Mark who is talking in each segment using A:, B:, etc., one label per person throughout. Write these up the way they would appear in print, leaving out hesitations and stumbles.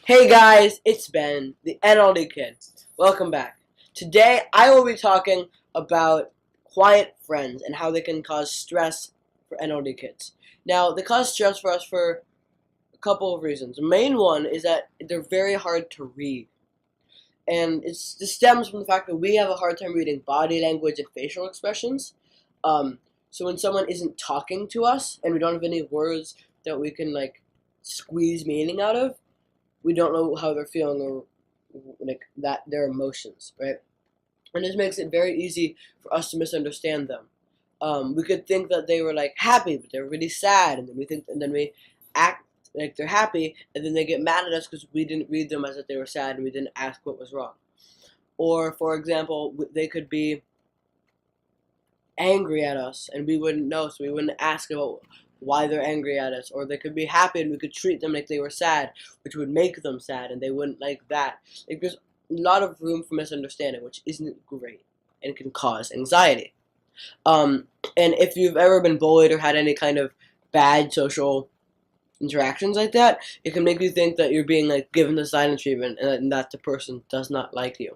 A: Hey guys, it's Ben, the NLD Kid. Welcome back. Today I will be talking about quiet friends and how they can cause stress for NLD kids. Now, they cause stress for us for a couple of reasons. The main one is that they're very hard to read. And this stems from the fact that we have a hard time reading body language and facial expressions. So when someone isn't talking to us and we don't have any words that we can squeeze meaning out of, we don't know how they're feeling or their emotions, right? And this makes it very easy for us to misunderstand them. We could think that they were happy, but they're really sad, and then we act like they're happy, and then they get mad at us because we didn't read them as if they were sad and we didn't ask what was wrong. Or, for example, they could be angry at us and we wouldn't know, so we wouldn't ask about why they're angry at us. Or they could be happy and we could treat them like they were sad, which would make them sad, and they wouldn't like that. There's a lot of room for misunderstanding, which isn't great and can cause anxiety. And if you've ever been bullied or had any kind of bad social interactions like that, it can make you think that you're being given the silent treatment and that the person does not like you.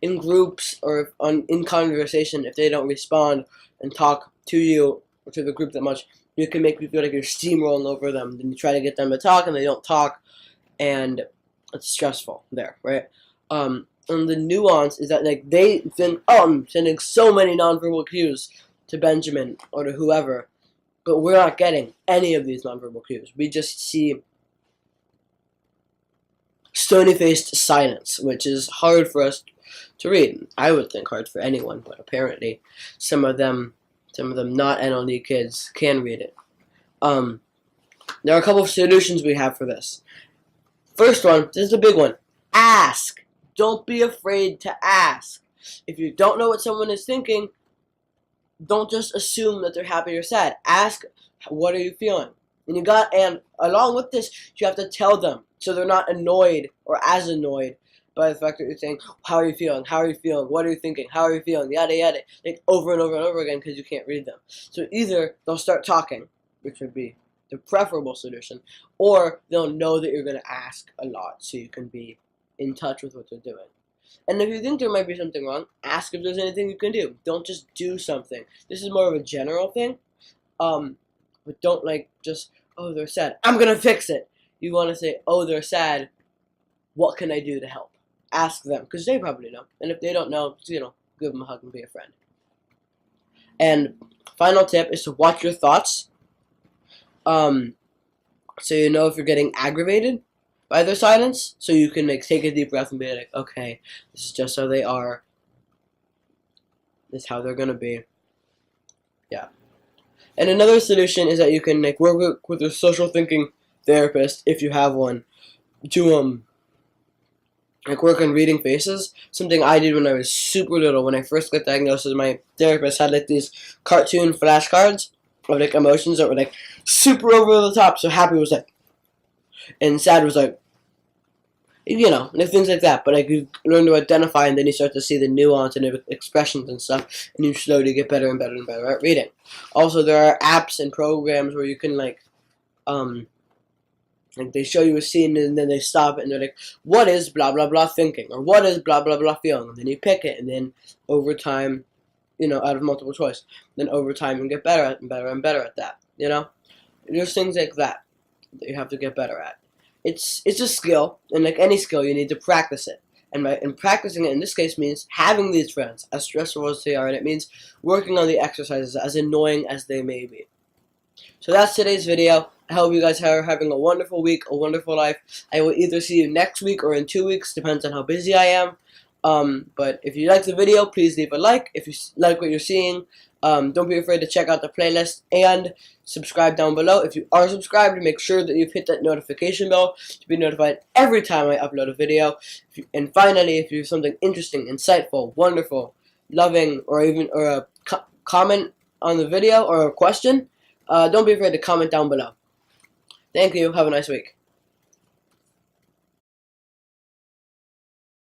A: In groups or in conversation, if they don't respond and talk to you or to the group that much, it can make you feel like you're steamrolling over them. Then you try to get them to talk and they don't talk, and it's stressful there, right? And the nuance is that they think, oh, I'm sending so many nonverbal cues to Benjamin or to whoever, but we're not getting any of these nonverbal cues. We just see stony-faced silence, which is hard for us to read. I would think hard for anyone, but apparently some of them not NLD kids can read it. There are a couple of solutions we have for this. First one, this is the big one. Ask. Don't be afraid to ask. If you don't know what someone is thinking, don't just assume that they're happy or sad. Ask, what are you feeling? And along with this, you have to tell them so they're not annoyed or as annoyed by the fact that you're saying, how are you feeling? How are you feeling? What are you thinking? How are you feeling? Yada yada, over and over and over again because you can't read them. So either they'll start talking, which would be the preferable solution, or they'll know that you're going to ask a lot so you can be in touch with what they're doing. And if you think there might be something wrong, ask if there's anything you can do. Don't just do something. This is more of a general thing, but don't just, oh, they're sad, I'm going to fix it. You want to say, oh, they're sad, what can I do to help? Ask them, because they probably know. And if they don't know, give them a hug and be a friend. And final tip is to watch your thoughts. So you know if you're getting aggravated by their silence, so you can take a deep breath and be like, okay, this is just how they are. This is how they're gonna be. Yeah. And another solution is that you can work with a social thinking therapist, if you have one, to work on reading faces. Something I did when I was super little. When I first got diagnosed, my therapist had these cartoon flashcards of emotions that were super over the top. So happy was and sad was things like that. But you learn to identify, and then you start to see the nuance and the expressions and stuff, and you slowly get better and better and better at reading. Also, there are apps and programs where you can they show you a scene and then they stop it and they're what is blah blah blah thinking, or what is blah blah blah feeling, and then you pick it, and then over time, out of multiple choice, then over time you get better at and better and better at that. There's things like that you have to get better at. It's a skill, and like any skill, you need to practice it. And practicing it in this case means having these friends, as stressful as they are, and it means working on the exercises, as annoying as they may be. So that's today's video. I hope you guys are having a wonderful week, a wonderful life. I will either see you next week or in 2 weeks, depends on how busy I am. But if you like the video, please leave a like. If you like what you're seeing, don't be afraid to check out the playlist and subscribe down below. If you are subscribed, make sure that you've hit that notification bell to be notified every time I upload a video. And finally, if you have something interesting, insightful, wonderful, loving, or a comment on the video or a question, don't be afraid to comment down below. Thank you. Have a nice week.